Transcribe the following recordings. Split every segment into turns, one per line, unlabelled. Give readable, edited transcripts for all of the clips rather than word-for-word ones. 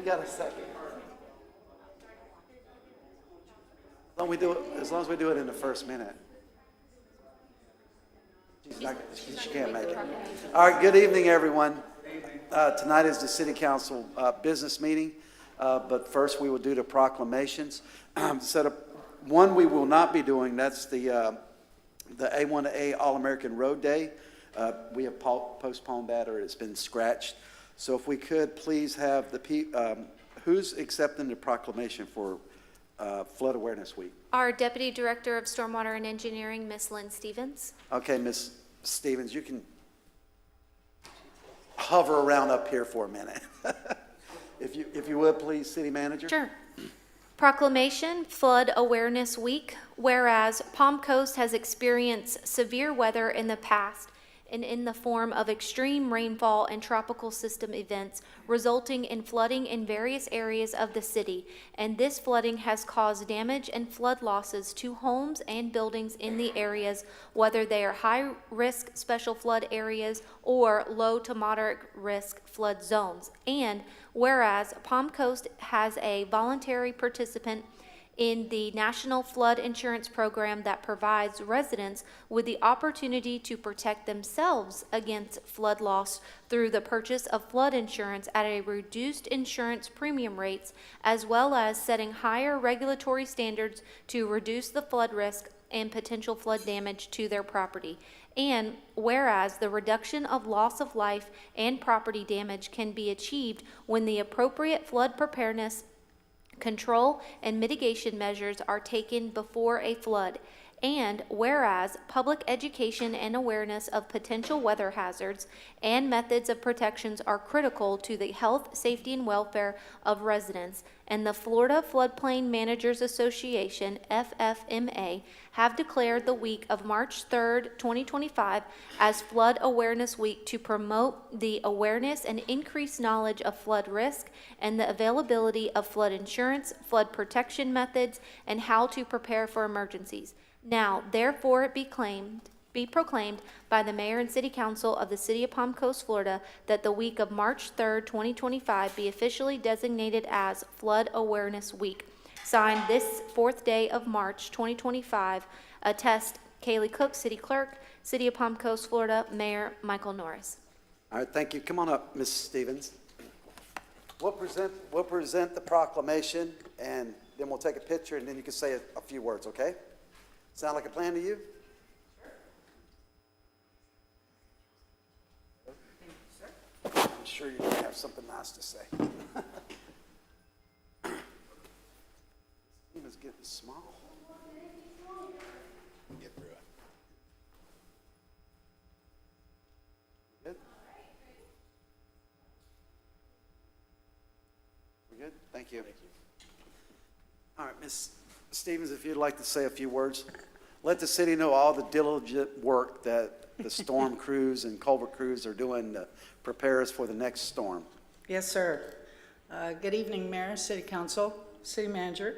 We got a second. As long as we do it in the first minute. She can't make it. All right, good evening, everyone. Tonight is the City Council business meeting, but first we will do the proclamations. One we will not be doing, that's the A1 to A All-American Road Day. We have postponed that, or it's been scratched. So if we could please have who's accepting the proclamation for Flood Awareness Week?
Our Deputy Director of Stormwater and Engineering, Ms. Lynn Stevens.
Okay, Ms. Stevens, you can hover around up here for a minute. If you would, please, City Manager.
Sure. Proclamation, Flood Awareness Week. Whereas Palm Coast has experienced severe weather in the past and in the form of extreme rainfall and tropical system events, resulting in flooding in various areas of the city. And this flooding has caused damage and flood losses to homes and buildings in the areas, whether they are high-risk special flood areas or low to moderate risk flood zones. And whereas Palm Coast has a voluntary participant in the National Flood Insurance Program that provides residents with the opportunity to protect themselves against flood loss through the purchase of flood insurance at a reduced insurance premium rates, as well as setting higher regulatory standards to reduce the flood risk and potential flood damage to their property. And whereas the reduction of loss of life and property damage can be achieved when the appropriate flood preparedness, control, and mitigation measures are taken before a flood. And whereas public education and awareness of potential weather hazards and methods of protections are critical to the health, safety, and welfare of residents, and the Florida Floodplain Managers Association, FFMA, have declared the week of March 3rd, 2025 as Flood Awareness Week to promote the awareness and increased knowledge of flood risk and the availability of flood insurance, flood protection methods, and how to prepare for emergencies. Now, therefore, it be proclaimed by the Mayor and City Council of the City of Palm Coast, Florida, that the week of March 3rd, 2025 be officially designated as Flood Awareness Week. Signed this 4th day of March, 2025. Attest Kaylee Cook, City Clerk, City of Palm Coast, Florida, Mayor Michael Norris.
All right, thank you. Come on up, Ms. Stevens. We'll present the proclamation, and then we'll take a picture, and then you can say a few words, okay? Sound like a plan to you? Sure. Thank you, sir. I'm sure you're going to have something nice to say. He was getting small. Get through it. Good? We're good? Thank you. Thank you. All right, Ms. Stevens, if you'd like to say a few words. Let the city know all the diligent work that the storm crews and culvert crews are doing to prepare us for the next storm.
Yes, sir. Good evening, Mayor, City Council, City Manager.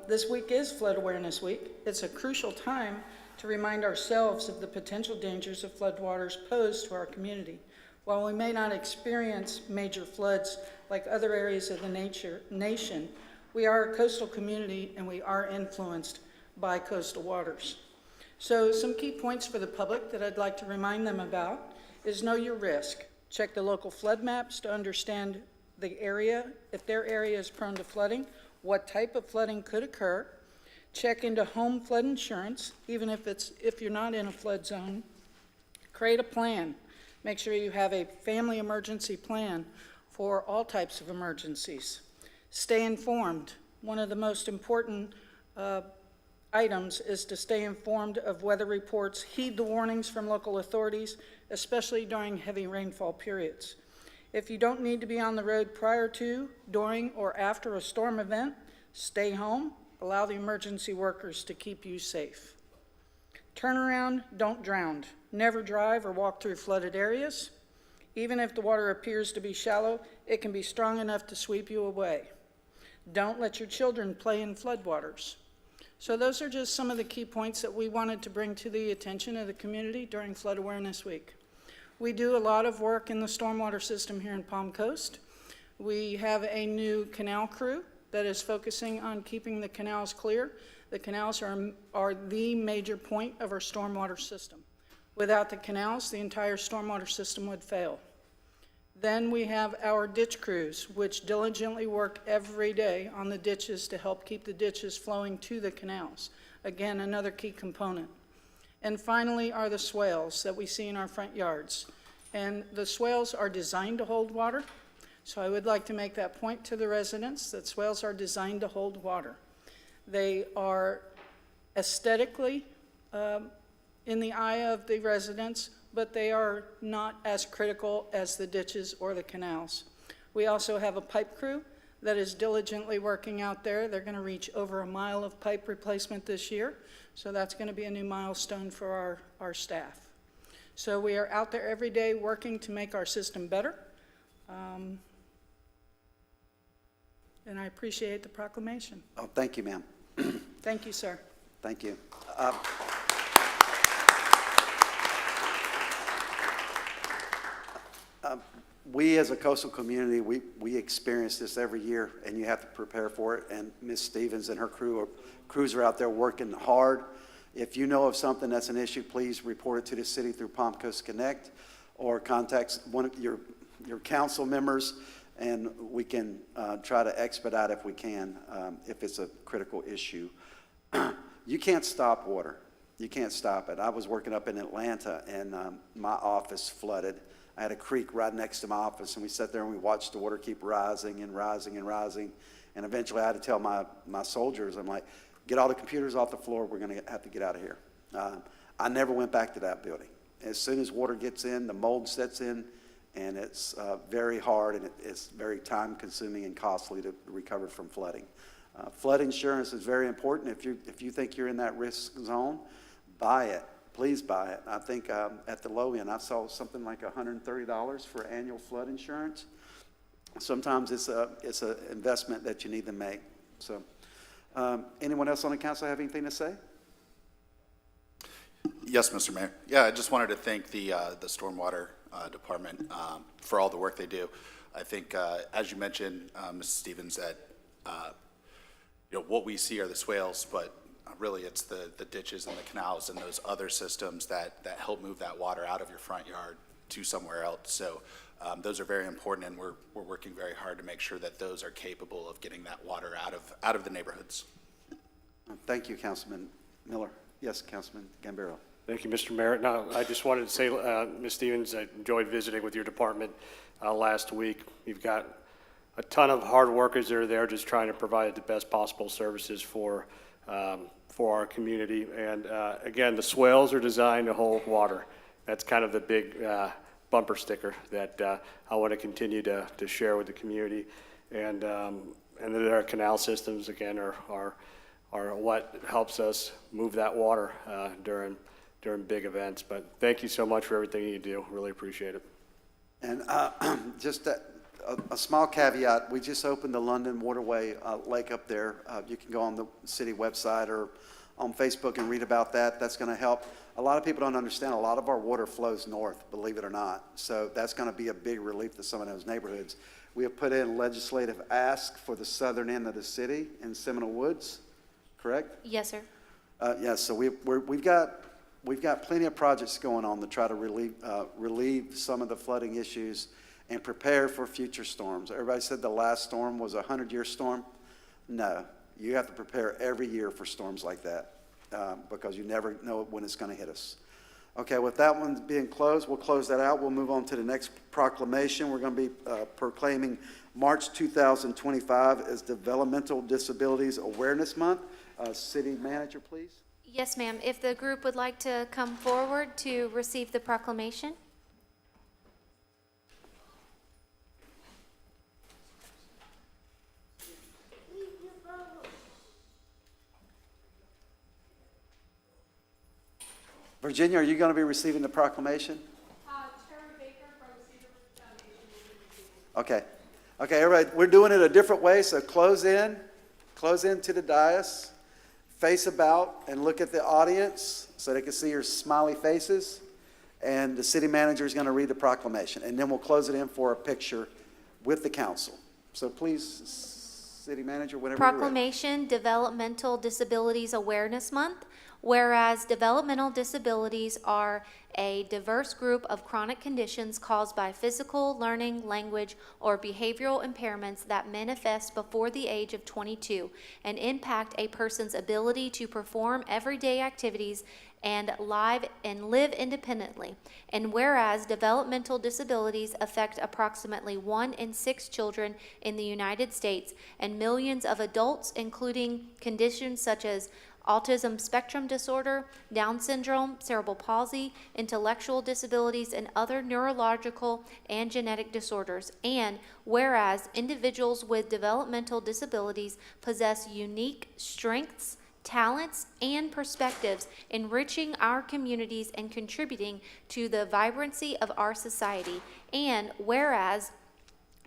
This week is Flood Awareness Week. It's a crucial time to remind ourselves of the potential dangers of floodwaters pose to our community. While we may not experience major floods like other areas of the nation, we are a coastal community and we are influenced by coastal waters. So some key points for the public that I'd like to remind them about is know your risk. Check the local flood maps to understand the area, if their area is prone to flooding, what type of flooding could occur. Check into home flood insurance, even if you're not in a flood zone. Create a plan. Make sure you have a family emergency plan for all types of emergencies. Stay informed. One of the most important items is to stay informed of weather reports. Heed the warnings from local authorities, especially during heavy rainfall periods. If you don't need to be on the road prior to, during, or after a storm event, stay home. Allow the emergency workers to keep you safe. Turn around, don't drown. Never drive or walk through flooded areas. Even if the water appears to be shallow, it can be strong enough to sweep you away. Don't let your children play in floodwaters. So those are just some of the key points that we wanted to bring to the attention of the community during Flood Awareness Week. We do a lot of work in the stormwater system here in Palm Coast. We have a new canal crew that is focusing on keeping the canals clear. The canals are the major point of our stormwater system. Without the canals, the entire stormwater system would fail. Then we have our ditch crews, which diligently work every day on the ditches to help keep the ditches flowing to the canals. Again, another key component. And finally are the swales that we see in our front yards. And the swales are designed to hold water. So I would like to make that point to the residents, that swales are designed to hold water. They are aesthetically in the eye of the residents, but they are not as critical as the ditches or the canals. We also have a pipe crew that is diligently working out there. They're going to reach over 1 mile of pipe replacement this year, so that's going to be a new milestone for our staff. So we are out there every day working to make our system better. And I appreciate the proclamation.
Oh, thank you, ma'am.
Thank you, sir.
Thank you. We as a coastal community, we experience this every year, and you have to prepare for it. And Ms. Stevens and her crews are out there working hard. If you know of something that's an issue, please report it to the city through Palm Coast Connect, or contact one of your council members, and we can try to expedite if we can, if it's a critical issue. You can't stop water. You can't stop it. I was working up in Atlanta, and my office flooded. I had a creek right next to my office, and we sat there and we watched the water keep rising and rising and rising. And eventually I had to tell my soldiers, I'm like, get all the computers off the floor. We're going to have to get out of here. I never went back to that building. As soon as water gets in, the mold sets in, and it's very hard, and it's very time-consuming and costly to recover from flooding. Flood insurance is very important. If you think you're in that risk zone, buy it. Please buy it. I think at the low end, I saw something like $130 for annual flood insurance. Sometimes it's an investment that you need to make. So, anyone else on the council have anything to say?
Yes, Mr. Mayor. Yeah, I just wanted to thank the Stormwater Department for all the work they do. I think, as you mentioned, Mrs. Stevens, that what we see are the swales, but really it's the ditches and the canals and those other systems that help move that water out of your front yard to somewhere else. So those are very important, and we're working very hard to make sure that those are capable of getting that water out of the neighborhoods.
Thank you, Councilman Miller. Yes, Councilman Gambaro.
Thank you, Mr. Mayor. Now, I just wanted to say, Ms. Stevens, I enjoyed visiting with your department last week. You've got a ton of hard workers that are there just trying to provide the best possible services for our community. And again, the swales are designed to hold water. That's kind of the big bumper sticker that I want to continue to share with the community. And then our canal systems, again, are what helps us move that water during big events. But thank you so much for everything you do. Really appreciate it.
And just a small caveat, we just opened the London Waterway Lake up there. You can go on the city website or on Facebook and read about that. That's going to help. A lot of people don't understand, a lot of our water flows north, believe it or not. So that's going to be a big relief to some of those neighborhoods. We have put in legislative ask for the southern end of the city in Seminole Woods, correct?
Yes, sir.
Yes, so we've got plenty of projects going on to try to relieve some of the flooding issues and prepare for future storms. Everybody said the last storm was a 100-year storm. No, you have to prepare every year for storms like that because you never know when it's going to hit us. Okay, with that one being closed, we'll close that out. We'll move on to the next proclamation. We're going to be proclaiming March 2025 as Developmental Disabilities Awareness Month. City Manager, please.
Yes, ma'am. If the group would like to come forward to receive the proclamation.
Virginia, are you going to be receiving the proclamation?
Chairman Baker from the Cedar Ridge Foundation.
Okay. Okay, everybody, we're doing it a different way, so close in to the dais, face about, and look at the audience so they can see your smiley faces. And the city manager is going to read the proclamation, and then we'll close it in for a picture with the council. So please, City Manager, whenever you're ready.
Proclamation Developmental Disabilities Awareness Month. Whereas developmental disabilities are a diverse group of chronic conditions caused by physical, learning, language, or behavioral impairments that manifest before the age of 22 and impact a person's ability to perform everyday activities and live independently. And whereas developmental disabilities affect approximately 1 in 6 children in the United States and millions of adults, including conditions such as autism spectrum disorder, Down syndrome, cerebral palsy, intellectual disabilities, and other neurological and genetic disorders. And whereas individuals with developmental disabilities possess unique strengths, talents, and perspectives, enriching our communities and contributing to the vibrancy of our society. And whereas,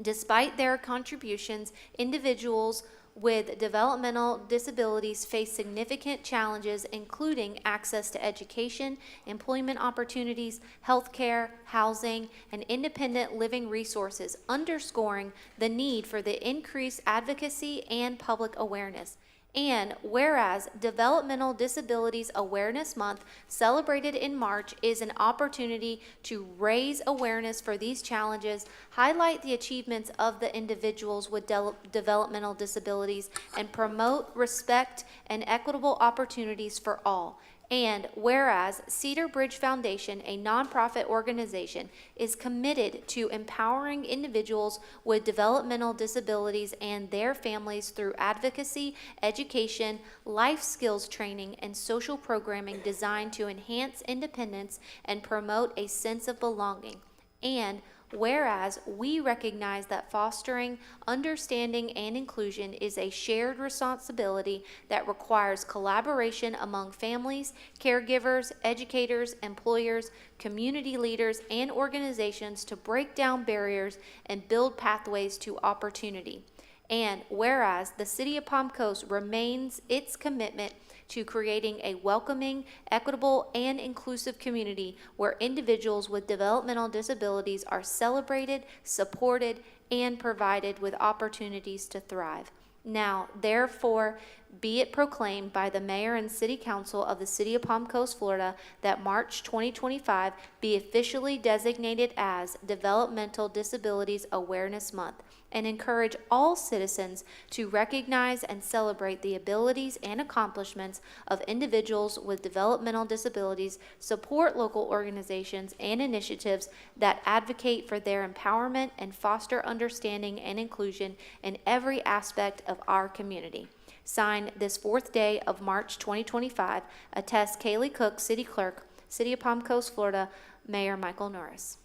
despite their contributions, individuals with developmental disabilities face significant challenges, including access to education, employment opportunities, healthcare, housing, and independent living resources, underscoring the need for the increased advocacy and public awareness. And whereas Developmental Disabilities Awareness Month, celebrated in March, is an opportunity to raise awareness for these challenges, highlight the achievements of the individuals with developmental disabilities, and promote respect and equitable opportunities for all. And whereas Cedar Bridge Foundation, a nonprofit organization, is committed to empowering individuals with developmental disabilities and their families through advocacy, education, life skills training, and social programming designed to enhance independence and promote a sense of belonging. And whereas we recognize that fostering understanding and inclusion is a shared responsibility that requires collaboration among families, caregivers, educators, employers, community leaders, and organizations to break down barriers and build pathways to opportunity. And whereas the City of Palm Coast remains its commitment to creating a welcoming, equitable, and inclusive community where individuals with developmental disabilities are celebrated, supported, and provided with opportunities to thrive. Now, therefore, be it proclaimed by the Mayor and City Council of the City of Palm Coast, Florida, that March 2025 be officially designated as Developmental Disabilities Awareness Month, and encourage all citizens to recognize and celebrate the abilities and accomplishments of individuals with developmental disabilities, support local organizations and initiatives that advocate for their empowerment, and foster understanding and inclusion in every aspect of our community. Signed this 4th day of March 2025, attest Kaylee Cook, City Clerk, City of Palm Coast, Florida, Mayor Michael Norris.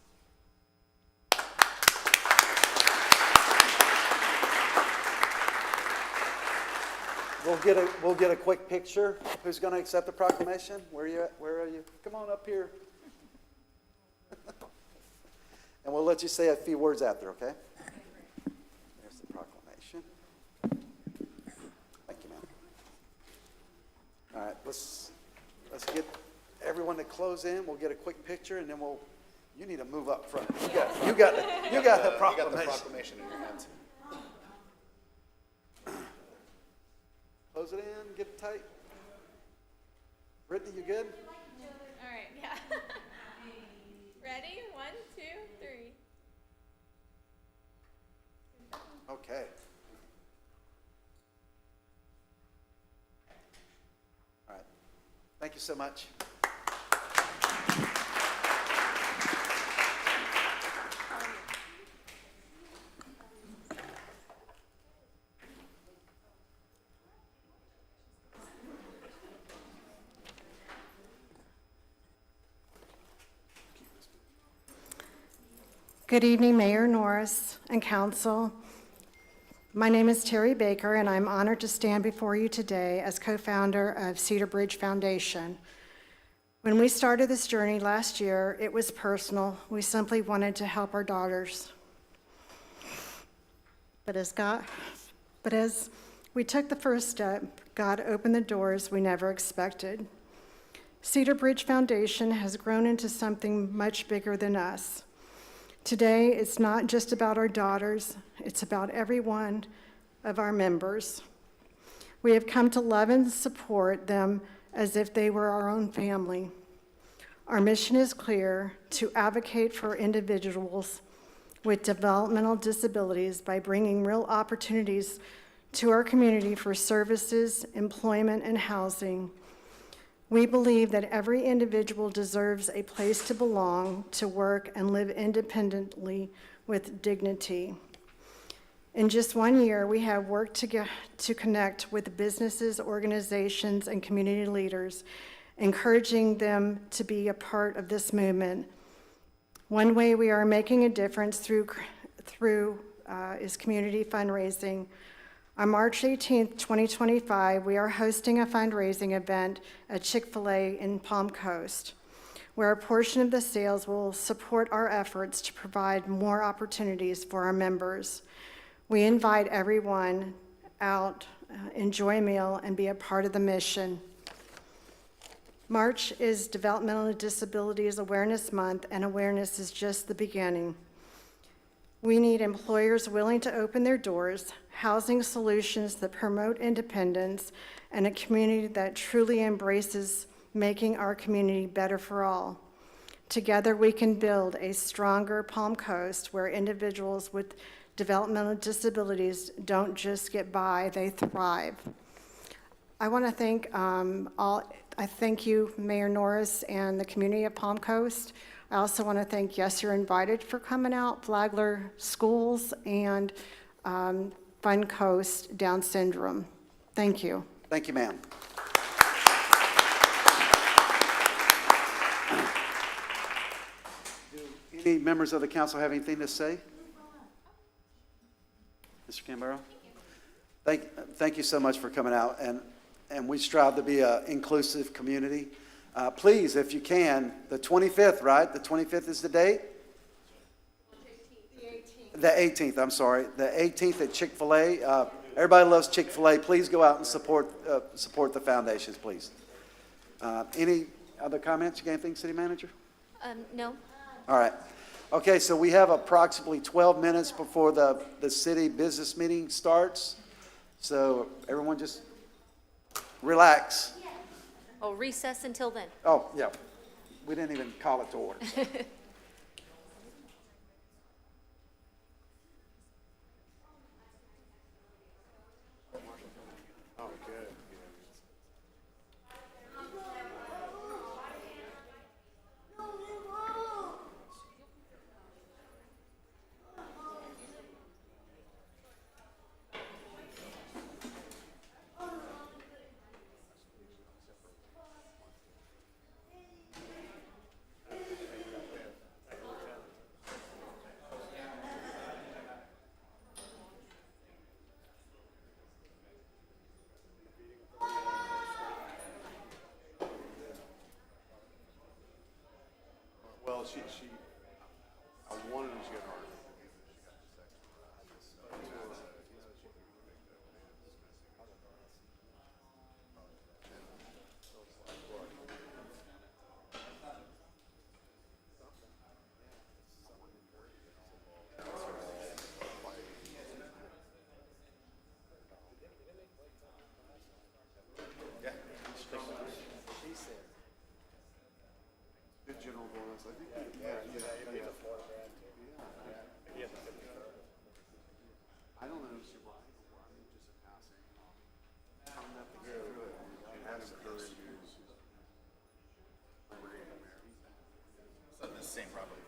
We'll get a quick picture. Who's going to accept the proclamation? Where are you at? Where are you? Come on up here. And we'll let you say a few words after, okay? There's the proclamation. Thank you, ma'am. All right, let's get everyone to close in. We'll get a quick picture, and then you need to move up front. You got the proclamation.
You got the proclamation in your hands.
Close it in, get it tight. Brittany, you good?
All right, yeah. Ready? 1, 2, 3.
Okay. All right. Thank you so much.
Good evening, Mayor Norris and Council. My name is Terry Baker, and I'm honored to stand before you today as co-founder of Cedar Bridge Foundation. When we started this journey last year, it was personal. We simply wanted to help our daughters. But as we took the first step, God opened the doors we never expected. Cedar Bridge Foundation has grown into something much bigger than us. Today, it's not just about our daughters, it's about every one of our members. We have come to love and support them as if they were our own family. Our mission is clear: to advocate for individuals with developmental disabilities by bringing real opportunities to our community for services, employment, and housing. We believe that every individual deserves a place to belong, to work, and live independently with dignity. In just 1 year, we have worked to connect with businesses, organizations, and community leaders, encouraging them to be a part of this movement. One way we are making a difference is community fundraising. On March 18th, 2025, we are hosting a fundraising event at Chick-fil-A in Palm Coast, where a portion of the sales will support our efforts to provide more opportunities for our members. We invite everyone out, enjoy a meal, and be a part of the mission. March is Developmental Disabilities Awareness Month, and awareness is just the beginning. We need employers willing to open their doors, housing solutions that promote independence, and a community that truly embraces making our community better for all. Together, we can build a stronger Palm Coast where individuals with developmental disabilities don't just get by, they thrive. I want to thank I thank you, Mayor Norris, and the community of Palm Coast. I also want to thank Yes, You're Invited for coming out, Flagler Schools, and Fun Coast Down Syndrome. Thank you.
Thank you, ma'am. Do any members of the council have anything to say? Mr. Cambaro? Thank you so much for coming out, and we strive to be an inclusive community. Please, if you can, the 25th, right? The 25th is the date? The 18th, I'm sorry. The 18th at Chick-fil-A. Everybody loves Chick-fil-A. Please go out and support the foundations, please. Any other comments? You got anything, City Manager?
No.
All right. Okay, so we have approximately 12 minutes before the city business meeting starts. So everyone just relax.
Oh, recess until then.
Oh, yeah. We didn't even call it to order.
Well, I wanted her to get hard. Good general bonus, I think. I don't know if you're right, or I mean, just a passing. I'm gonna have to go through it and have some good reviews.
So the same problem.